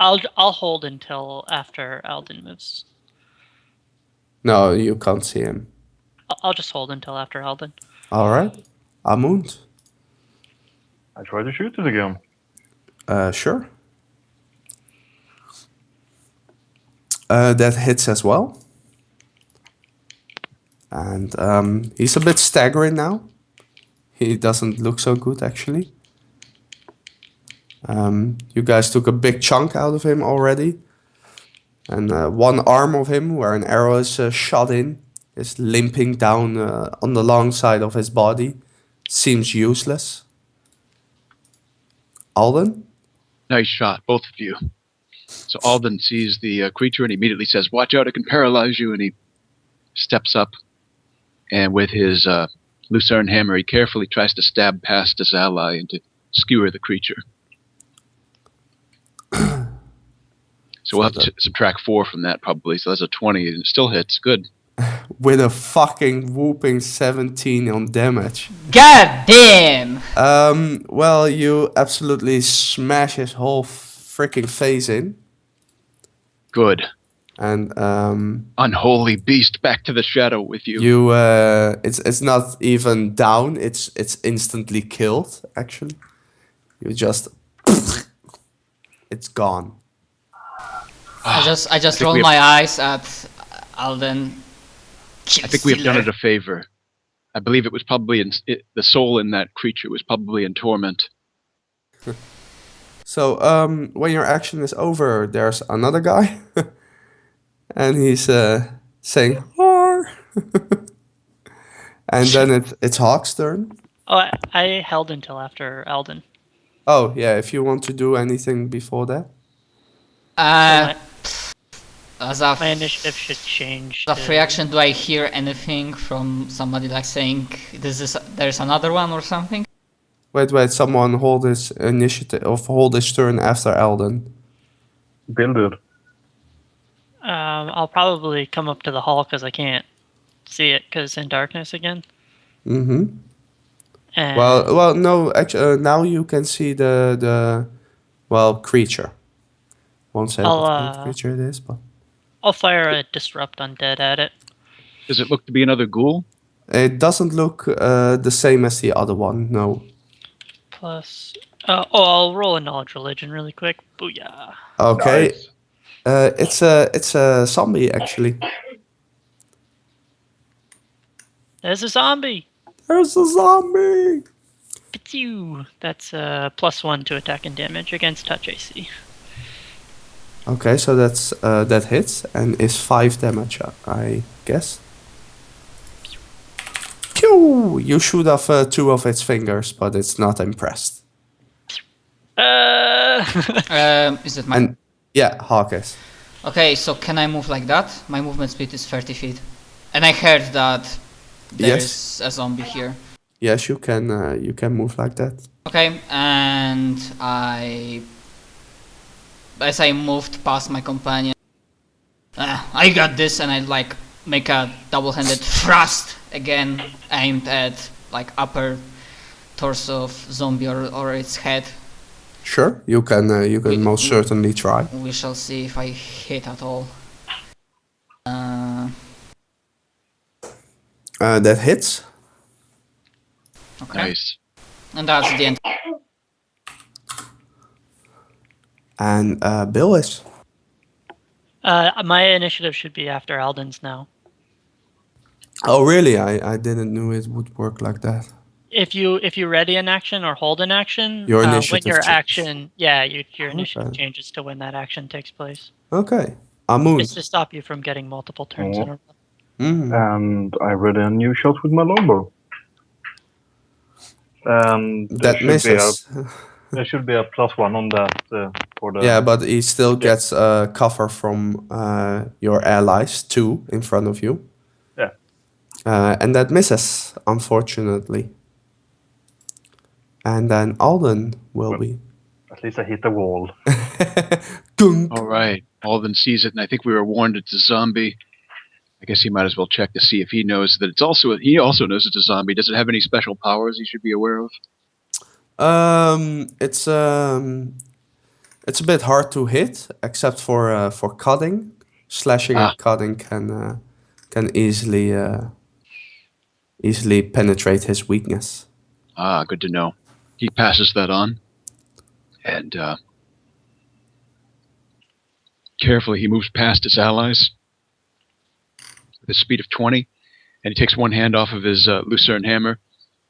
I'll hold until after Alden moves. No, you can't see him. I'll just hold until after Alden. All right. Amund. I try to shoot it again. Sure. That hits as well. And he's a bit staggering now. He doesn't look so good, actually. You guys took a big chunk out of him already. And one arm of him, where an arrow is shot in, is limping down on the long side of his body. Seems useless. Alden? Nice shot, both of you. So Alden sees the creature and immediately says, "Watch out, it can paralyze you." And he steps up, and with his lucerne hammer, he carefully tries to stab past his ally and to skewer the creature. So we'll have to subtract 4 from that probably. So that's a 20, and it still hits. Good. With a fucking whooping 17 on damage. God damn! Well, you absolutely smash his whole freaking face in. Good. And unholy beast, back to the shadow with you. You it's not even down, it's instantly killed, actually. You just it's gone. I just roll my eyes at Alden. I think we've done it a favor. I believe it was probably the soul in that creature was probably in torment. So when your action is over, there's another guy, and he's saying "Roar." And then it's Hawk's turn. Oh, I held until after Alden. Oh yeah, if you want to do anything before that. My initiative should change. As a free action, do I hear anything from somebody like saying there's another one or something? Wait, someone hold his initiative or hold his turn after Alden. Bill did. I'll probably come up to the hall because I can't see it because in darkness again. Mm-hmm. And Well, no. Actually, now you can see the creature. Won't say what kind of creature it is, but I'll fire a disrupt undead at it. Does it look to be another ghoul? It doesn't look the same as the other one. No. Plus, I'll roll a knowledge religion really quick. Booyah! Okay. Nice. It's a zombie actually. There's a zombie. There's a zombie. Pew! That's +1 to attack and damage against touch AC. Okay, so that's that hits and is 5 damage, I guess. Pew! You shoot off 2 of its fingers, but it's not impressed. Is it my... And yeah, Hawk is. Okay, so can I move like that? My movement speed is 30 feet. And I heard that there's a zombie here. Yes, you can move like that. Okay, and as I moved past my companion, I got this, and I like make a double-handed thrust again, aimed at like upper torso of zombie or its head. Sure, you can most certainly try. We shall see if I hit at all. That hits. Okay. Nice. And that's the end. And Bill is. My initiative should be after Alden's now. Oh really? I didn't know it would work like that. If you ready an action or hold an action, Your when initiative your changes. action, your initiative changes to when that action takes place. Okay. Amund. It's to stop you from getting multiple turns in a row. And I read a new shot with my longbow. And That misses. There should be a +1 on that for the... Yeah, but he still gets cover from your allies, 2 in front of you. Yeah. And that misses, unfortunately. And then Alden will be. At least I hit the wall. Gunk. All right. Alden sees it, and I think we were warned it's a zombie. I guess he might as well check to see if he knows that it's also. He also knows it's a zombie. Does it have any special powers he should be aware of? It's a It's a bit hard to hit, except for cutting. Slashing and cutting can easily penetrate his weakness. Ah, good to know. He passes that on. And carefully he moves past his allies with a speed of 20. And he takes one hand off of his lucerne hammer.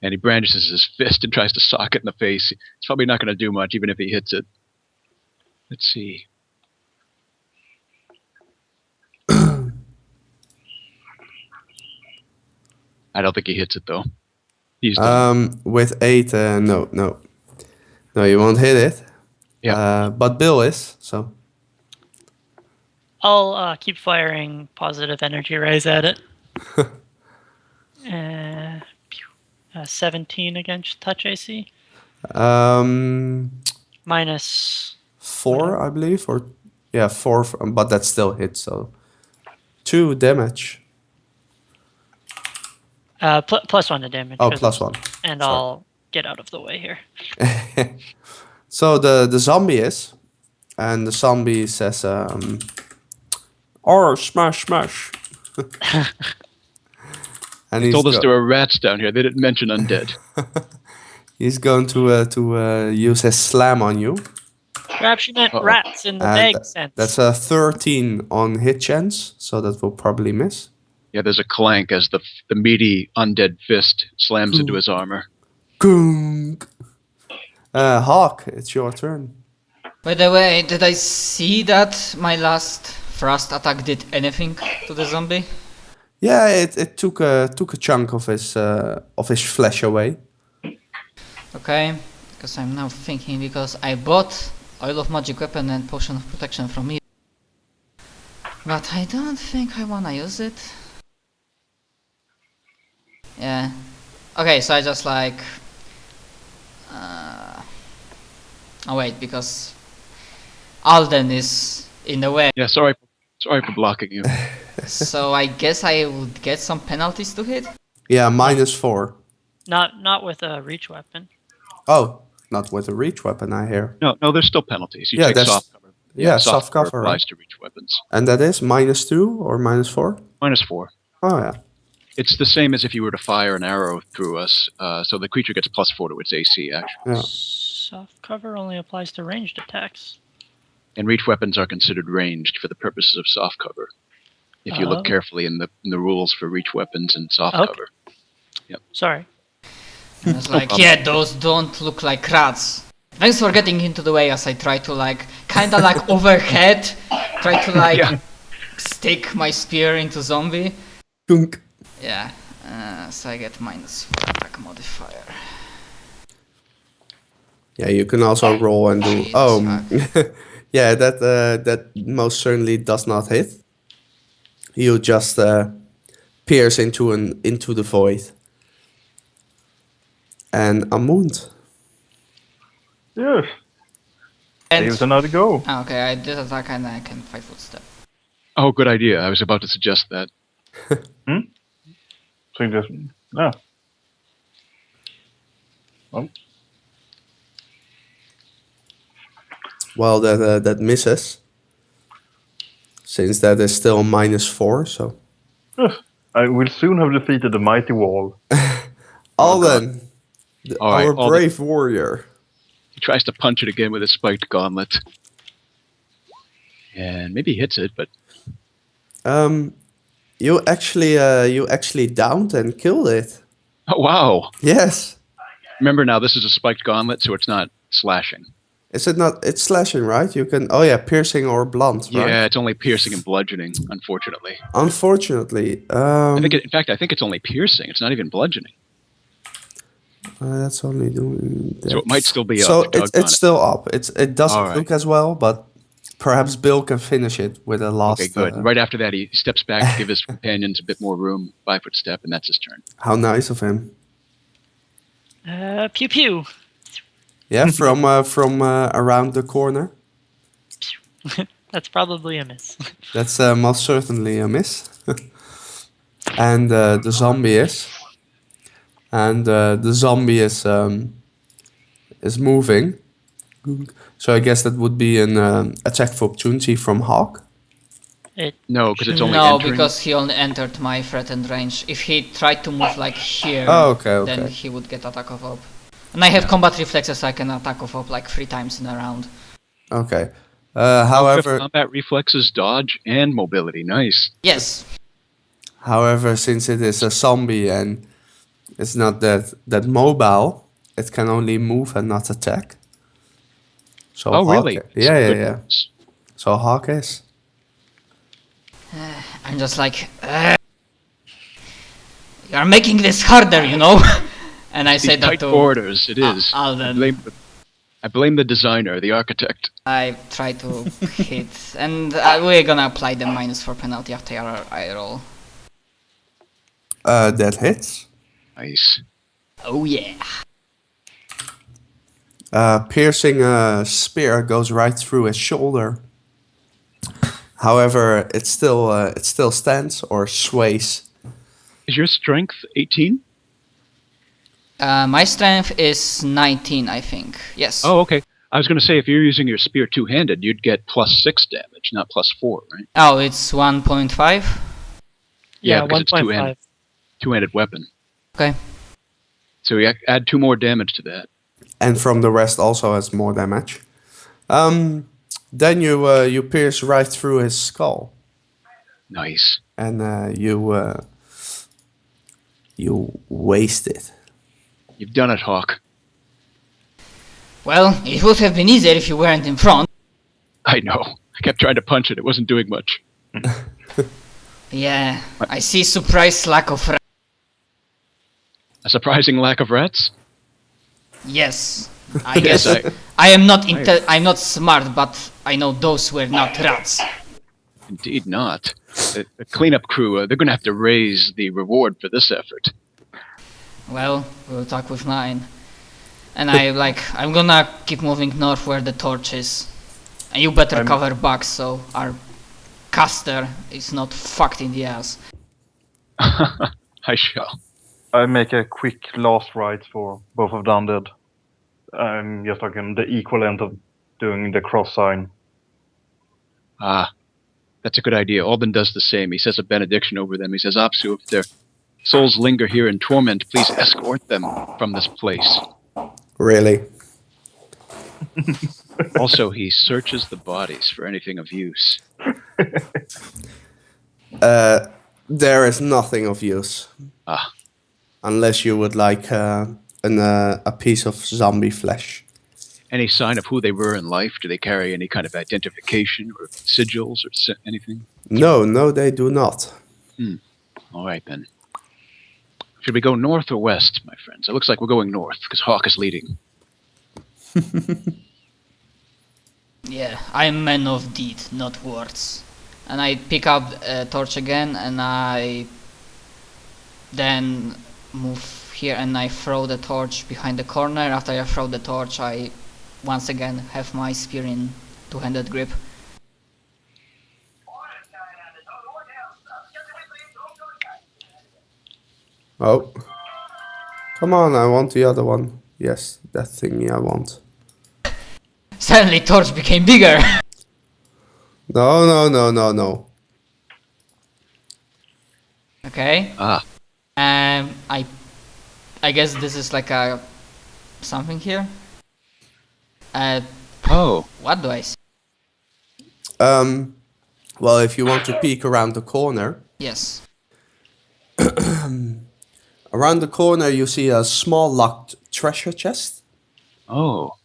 And he brandishes his fist and tries to sock it in the face. It's probably not going to do much, even if he hits it. Let's see. I don't think he hits it, though. He's done. With 8, no, you won't hit it. Yeah. But Bill is, so. I'll keep firing positive energy rays at it. 17 against touch AC. Minus 4, I believe, or 4, but that still hits. So 2 damage. plus 1 to damage. Oh, plus 1. And Sorry. I'll get out of the way here. So the zombie is, and the zombie says, "Or smash, smash." And He told us there were rats down here. They didn't mention undead. He's going to use his slam on you. Perhaps you meant rats in the vague sense. That's a 13 on hit chance, so that will probably miss. Yeah, there's a clank as the meaty undead fist slams into his armor. Gunk. Hawk, it's your turn. By the way, did I see that my last thrust attack did anything to the zombie? Yeah, it took a chunk of his flesh away. Okay, because I'm now thinking, because I bought Oil of Magic Weapon and Potion of Protection from me. But I don't think I wanna use it. Yeah. Okay, so I just like... Oh wait, because Alden is in the way. Yeah, sorry for blocking you. So I guess I would get some penalties to hit? Yeah, -4. Not with a reach weapon. Oh, not with a reach weapon, I hear. No, there's still penalties. You Yeah, take that's- soft cover. soft cover, applies right? to reach weapons. And that is -2 or -4? -4. Oh, yeah. It's the same as if you were to fire an arrow through us. So the creature gets +4 to its AC, actually. Yeah. Soft cover only applies to ranged attacks. And reach weapons are considered ranged for the purposes of soft cover. If you look Oh. carefully in the rules for reach weapons and soft Okay. cover. Sorry. And it's like, yeah, those don't look like rats. Thanks for getting into the way as I try to like, kinda like overhead, try to like Yeah. stick my spear into zombie. Gunk. Yeah, so I get -4 attack modifier. Yeah, you can also roll and do... Oh, yeah, that most certainly does not hit. You just pierce into the void. And Amund. Yes. And Gives another go. okay, I did attack and I can 5 foot step. Oh, good idea. I was about to suggest that. So you just yeah. Oh, Well, that misses. Since that is still -4, so... yes. I will soon have defeated the mighty wall. Alden, All right, our Alden. brave warrior. He tries to punch it again with his spiked gauntlet. And maybe he hits it, but You actually downed and killed it. oh wow. Yes. Remember now, this is a spiked gauntlet, so it's not slashing. Is it not? It's slashing, right? You can. Oh yeah, piercing or blunt, right? Yeah, it's only piercing and bludgeoning, unfortunately. Unfortunately, In fact, I think it's only piercing. It's not even bludgeoning. that's only doing. That. So it might still be up. So if Doug got it's still up. It doesn't All right. look as well, but perhaps Bill can finish it with a last. Okay, good. Right after that, he steps back to give his companions a bit more room, 5 foot step, and that's his turn. How nice of him. Pew pew. Yeah, from around the corner. That's probably a miss. That's most certainly a miss. And the zombie is. And the zombie is moving. So I guess that would be an attack for opportunity from Hawk. No, because it's only No, entering. because he only entered my threatened range. If he tried to move like here, Oh, okay, then okay. he would get attack of op. And I have combat reflexes, so I can attack of op like 3 times in a round. Okay. You have However, combat reflexes, dodge, and mobility. Nice. Yes. since it is a zombie and it's not that mobile, it can only move and not attack. So Oh, Hawk, really? Yeah. Goodness. So Hawk is. I'm just like, you're making this harder, you know? And I say These that tight to borders, it is. Alden. I blame the designer, the architect. I try to hit, and we're gonna apply the -4 penalty after I roll. That hits. Nice. Oh yeah. Piercing spear goes right through his shoulder. However, it still stands or sways. Is your strength 18? My strength is 19, I think. Yes. Oh, okay. I was going to say, if you're using your spear two-handed, you'd get +6 damage, not +4, right? Oh, it's 1.5? Yeah, because it's 1.5. two-handed weapon. Okay. So you add 2 more damage to that. And from the rest also has more damage. Then you pierce right through his skull, Nice. and you waste it. You've done it, Hawk. Well, it would have been easier if you weren't in front. I know. I kept trying to punch it. It wasn't doing much. Yeah, I see surprise lack of A surprising lack of rats? Yes. I Yes, guess I'm not smart, but I know those were not rats. Indeed not. The cleanup crew, they're going to have to raise the reward for this effort. Well, we'll talk with 9. And I'm gonna keep moving north where the torch is. And you better cover back so our caster is not fucked in the ass. I shall. I make a quick last rite for both of the undead. I'm just like the equivalent of doing the cross sign. Ah, that's a good idea. Alden does the same. He says a benediction over them. He says, Apsu, if their souls linger here in torment, please escort them from this place. Really? Also, he searches the bodies for anything of use. There is nothing of use. Ah, Unless you would like a piece of zombie flesh. any sign of who they were in life? Do they carry any kind of identification or sigils or anything? No, they do not. All right, then. Should we go north or west, my friends? It looks like we're going north, because Hawk is leading. Yeah, I'm man of deed, not words. And I pick up a torch again and I then move here and I throw the torch behind the corner. After I throw the torch, I once again have my spear in two-handed grip. Oh. Come on, I want the other one. Yes, that thingy I want. Suddenly torch became bigger. No. Okay. Ah, I guess this is like a something here. oh, What do I see? Well, if you want to peek around the corner, Yes. around the corner you see a small locked treasure chest. oh.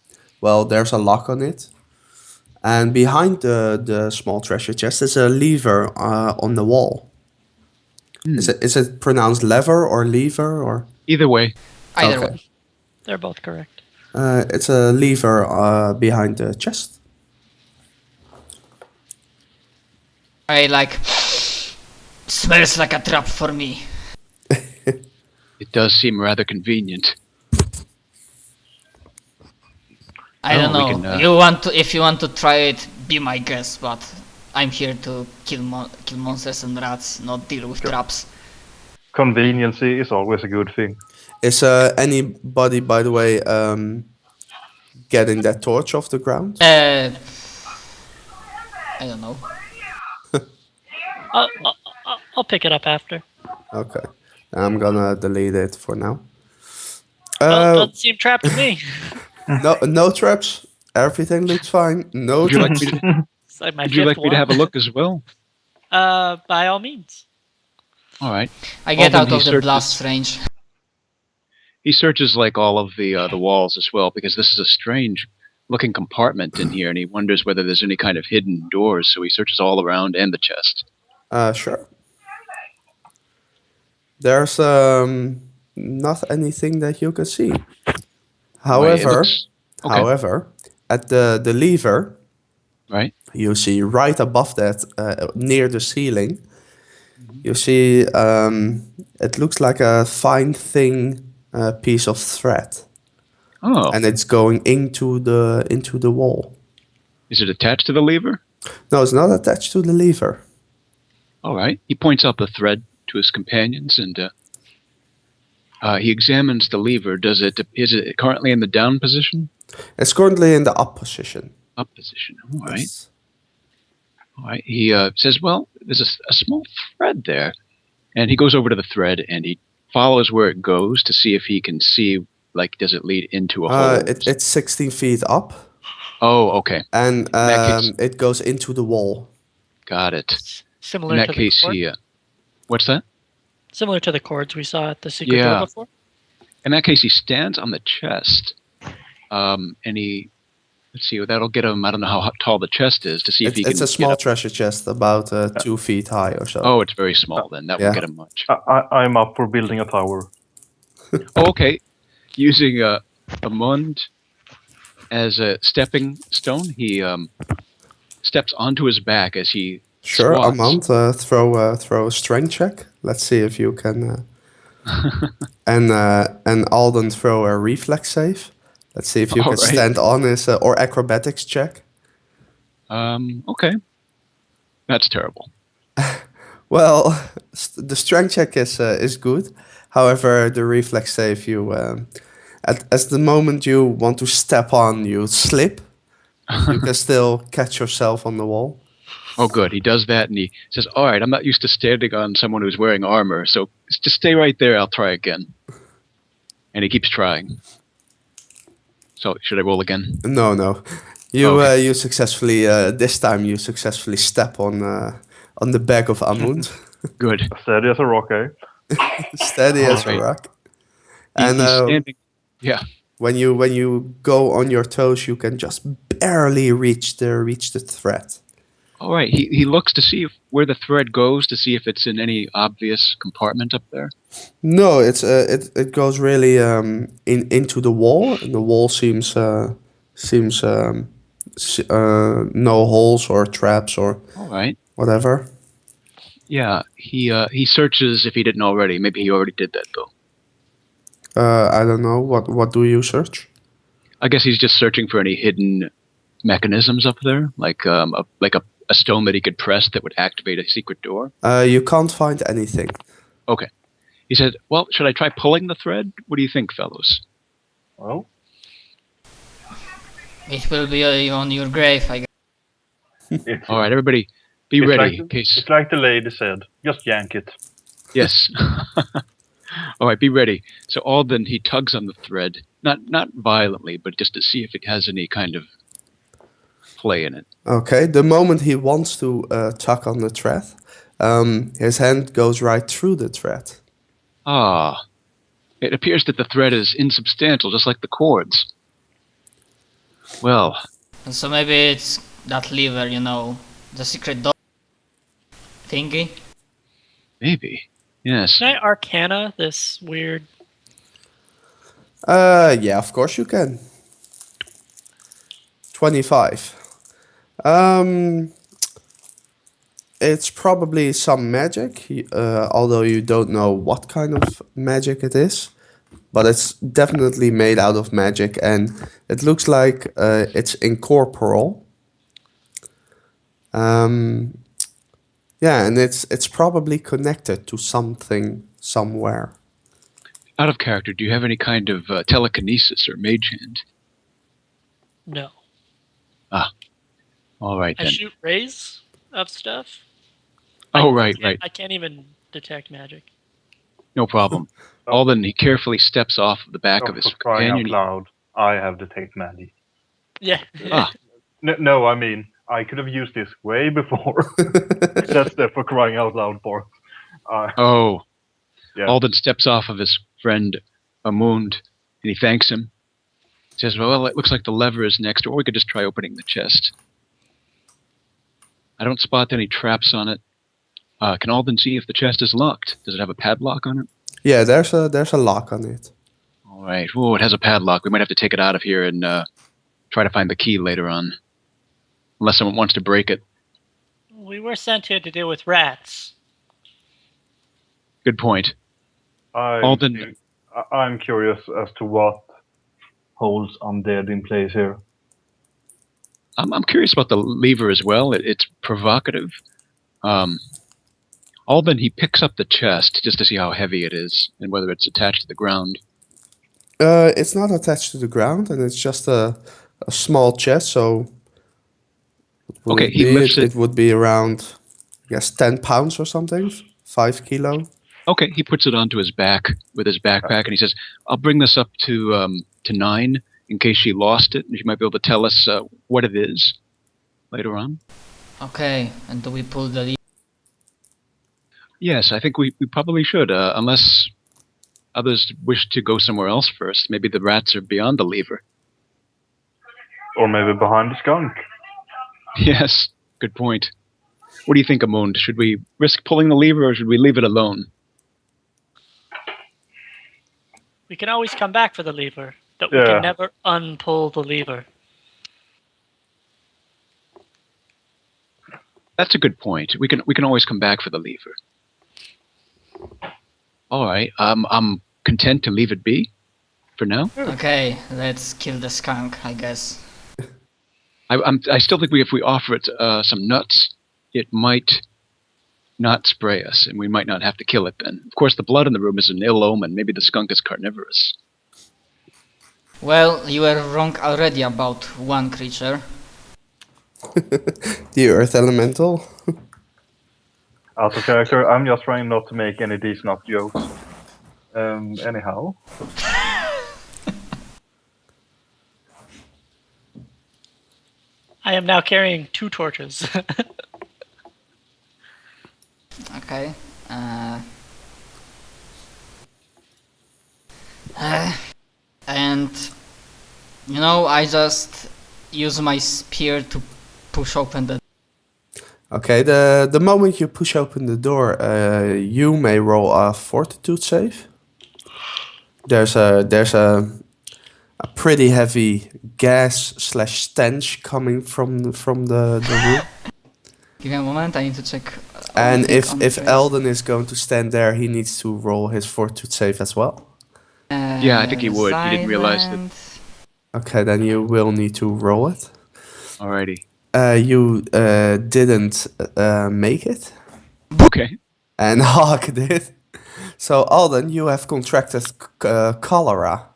Well, there's a lock on it. And behind the small treasure chest is a lever on the wall. Is it pronounced lever or lever or? Either way. Either Okay. way. They're both correct. It's a lever behind the chest. I smells like a trap for me. It does seem rather convenient. I don't we know. can, If you want to try it, be my guest. But I'm here to kill monsters and rats, not deal with traps. Conveniency is always a good thing. Is anybody, by the way, getting that torch off the ground? I don't know. I'll pick it up after. Okay. I'm gonna delete it for now. Doesn't seem trapped to me. No traps. Everything looks fine. No Would you like traps. me to, It's like my would you fifth like me to one. have a look as well? By all means. All right. I get Alden, out he of the searches- blast range. He searches like all of the walls as well, because this is a strange looking compartment in here, and he wonders whether there's any kind of hidden doors. So he searches all around and the chest. Sure. There's not anything that you can see. Right, it However, looks- okay. At the lever, Right. you see right above that, near the ceiling, you see it looks like a fine thin piece of thread, Oh, and it's going into the wall. is it attached to the lever? No, it's not attached to the lever. All right. He points out the thread to his companions, and he examines the lever. Is it currently in the down position? It's currently in the up position. Up position. All right. Yes. All right. He says, "Well, there's a small thread there," and he goes over to the thread and he follows where it goes to see if he can see. Like, does it lead into a hole? It's 16 feet up, Oh, okay. and that case- it goes into the wall. Got it. Similar In to that the case, cord. what's that? Similar to the cords we saw at the secret Yeah. door before. In that case, he stands on the chest, and let's see, that'll get him. I don't know how tall the chest is to see if he can. It's a get small up. treasure chest, about 2 feet high or so. Oh, it's very small then. That Yeah. won't get him much. I'm up for building a tower. Oh, okay. Using a mund as a stepping stone, he steps onto his back as he Sure, squats. Amand, throw a strength check. Let's see if you can. And Alden throw a reflex save. Let's see if you can Alright. stand on his or acrobatics check. Okay. That's terrible. Well, the strength check is good. However, the reflex save, you at the moment you want to step on, you slip. You can still catch yourself on the wall. Oh, good. He does that, and he says, "All right, I'm not used to standing on someone who's wearing armor, so just stay right there. I'll try again." And he keeps trying. So, should I roll again? No. You Okay. you successfully this time you successfully step on the back of Amund, Good. Steady as a rock, eh? steady as a Alright. rock. He's And standing. Yeah. when you go on your toes, you can just barely reach the thread. All right. He looks to see where the thread goes, to see if it's in any obvious compartment up there. No, it goes really into the wall, and the wall seems no holes or traps or All right. whatever. Yeah. He searches if he didn't already. Maybe he already did that though. I don't know what do you search? I guess he's just searching for any hidden mechanisms up there, like a stone that he could press that would activate a secret door. You can't find anything. Okay. He said, "Well, should I try pulling the thread? What do you think, fellows?" Well, It will be on your grave, I guess. it's, All right, everybody, be it's ready like, in case. it's like the lady said. Just yank it. Yes. All right, be ready. So Alden, he tugs on the thread, not violently, but just to see if it has any kind of play in it. Okay, the moment he wants to tug on the thread, his hand goes right through the thread. Ah, it appears that the thread is insubstantial, just like the cords. Well, So maybe it's that lever, the secret door thingy. maybe. Yes. Can I Arcana this weird? Yeah, of course you can. 25. It's probably some magic, although you don't know what kind of magic it is. But it's definitely made out of magic, and it looks like it's incorporeal. Yeah, and it's probably connected to something somewhere. Out of character, do you have any kind of telekinesis or mage hand? No. All right I then. shoot rays of stuff. Oh, I right, can't- right. I can't even detect magic. No problem. Oh. Alden, he carefully steps off the back Oh, of his for crying out companion. loud, I have detect magic. Yeah. Ah. No, I mean, I could have used this way before. That's the for crying out loud part. Oh, Yeah. Alden steps off of his friend Amund, and he thanks him. He says, well, it looks like the lever is next, or we could just try opening the chest. I don't spot any traps on it. Can Alden see if the chest is locked? Does it have a padlock on it? Yeah, there's a lock on it. All right. Oh, it has a padlock. We might have to take it out of here and try to find the key later on. Unless someone wants to break it. We were sent here to deal with rats. Good point. Alden- I'm curious as to what holds undead in place here. I'm curious about the lever as well. It's provocative. Alden, he picks up the chest just to see how heavy it is and whether it's attached to the ground. It's not attached to the ground, and it's just a small chest. So, what would Okay, it he be? lifts it. It would be around, I guess, 10 pounds or something, 5 kilo. Okay, he puts it onto his back with his backpack, and he says, "I'll bring this up to 9 in case she lost it, and she might be able to tell us what it is later on." Okay, and do we pull the lever? Yes, I think we probably should, unless others wish to go somewhere else first. Maybe the rats are beyond the lever. Or maybe behind the skunk. Yes, good point. What do you think, Amund? Should we risk pulling the lever, or should we leave it alone? We can always come back for the lever, but we Yeah. can never unpull the lever. That's a good point. We can always come back for the lever. All right. I'm content to leave it be for now. Okay, let's kill the skunk, I guess. I still think if we offer it some nuts, it might not spray us, and we might not have to kill it then. Of course, the blood in the room is an ill omen. Maybe the skunk is carnivorous. Well, you were wrong already about one creature. The earth elemental. Out of character, I'm just trying not to make any decent enough jokes. Anyhow. I am now carrying 2 torches. Okay. And you know, I just use my spear to push open the. Okay, the moment you push open the door, you may roll a fortitude save. There's a pretty heavy gas / stench coming from the room. Give me a moment. I need to check. And click on the if trace. Eldon is going to stand there, he needs to roll his fortitude save as well. Yeah, I think he would. He didn't realize that. Silent. Okay, then you will need to roll it. Alrighty. You didn't make it, Okay. and Hawk did. So Alden, you have contracted cholera,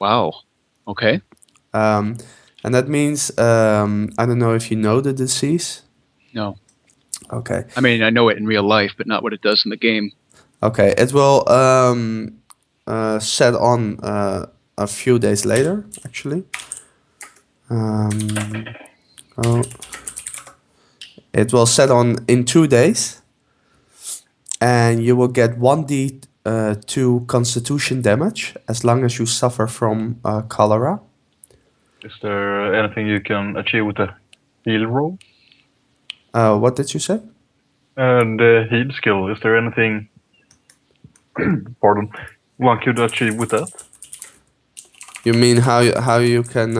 Wow. Okay. and that means I don't know if you know the disease. No. Okay, I mean, I know it in real life, but not what it does in the game. okay, it will set on a few days later, actually. Oh, it will set on in 2 days, and you will get 1d2 constitution damage as long as you suffer from cholera. Is there anything you can achieve with the heal roll? What did you say? The heal skill, is there anything pardon, one could achieve with that? You mean how you can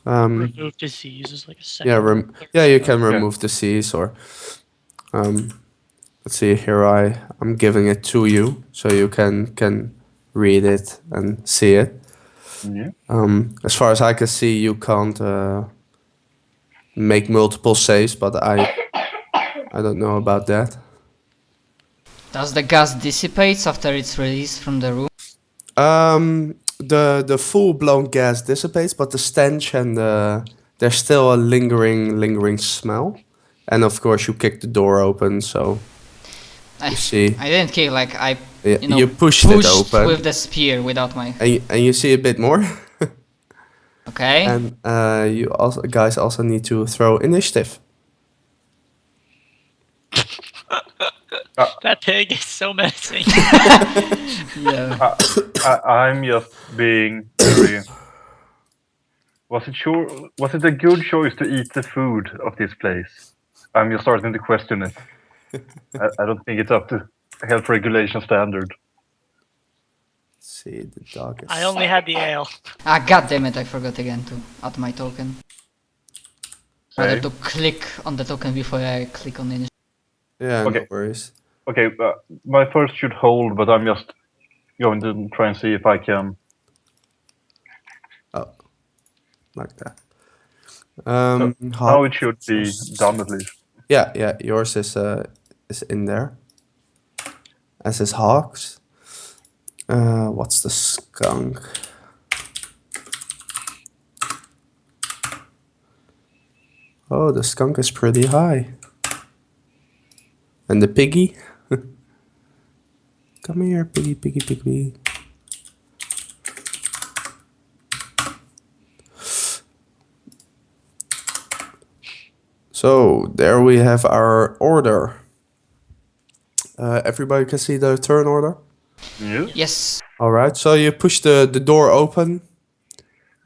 Remove disease is like a second. yeah, you can remove disease, or let's see here, I'm giving it to you so you can read it and see it. Yeah. As far as I can see, you can't make multiple saves, but I don't know about that. Does the gas dissipates after it's released from the room? the full blown gas dissipates, but the stench and there's still a lingering smell. And of course, you kick the door open, so you see. I didn't kick, like I You pushed it open, with the spear without my. and you see a bit more. Okay. And you also guys also need to throw initiative. That pig is so menacing. Yeah. I'm just being very. Was it a good choice to eat the food of this place? I'm just starting to question it. I don't think it's up to health regulation standard. Let's see, the dog is. I only had the ale. Ah, god damn it! I forgot again to add my token. Rather Okay. to click on the token before I click on the initiative. Yeah, Okay. no worries. Okay, my first should hold, but I'm just going to try and see if I can. Oh, like that. Now it should be done at least. Yeah, yours is in there. As is Hawk's. What's the skunk? Oh, the skunk is pretty high. And the piggy? Come here, piggy. So, there we have our order. Everybody can see the turn order? Yes. Yes. Alright, so you push the door open.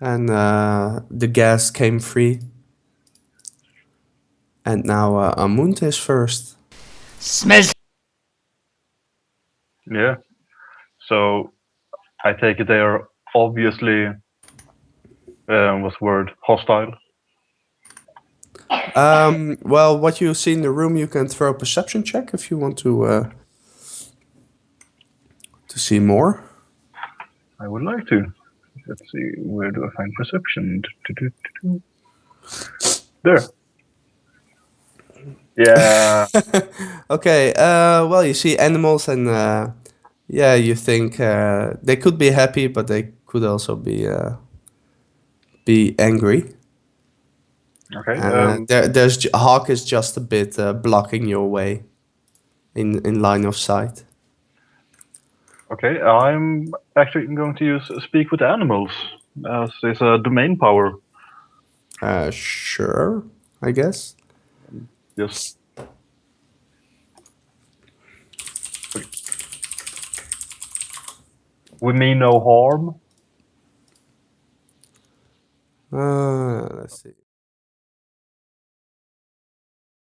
And the gas came free. And now Amund is first. Smells. Yeah. So I take it they are obviously what's the word? Hostile. Well, what you see in the room, you can throw a perception check if you want to see more. I would like to. Let's see, where do I find perception? There. Yeah. Okay. Well, you see animals, and yeah, you think they could be happy, but they could also be angry. Okay. There's Hawk is just a bit blocking your way in line of sight. Okay. I'm actually going to use speak with animals as it's a domain power. Sure, I guess. Just. We mean no harm. Let's see.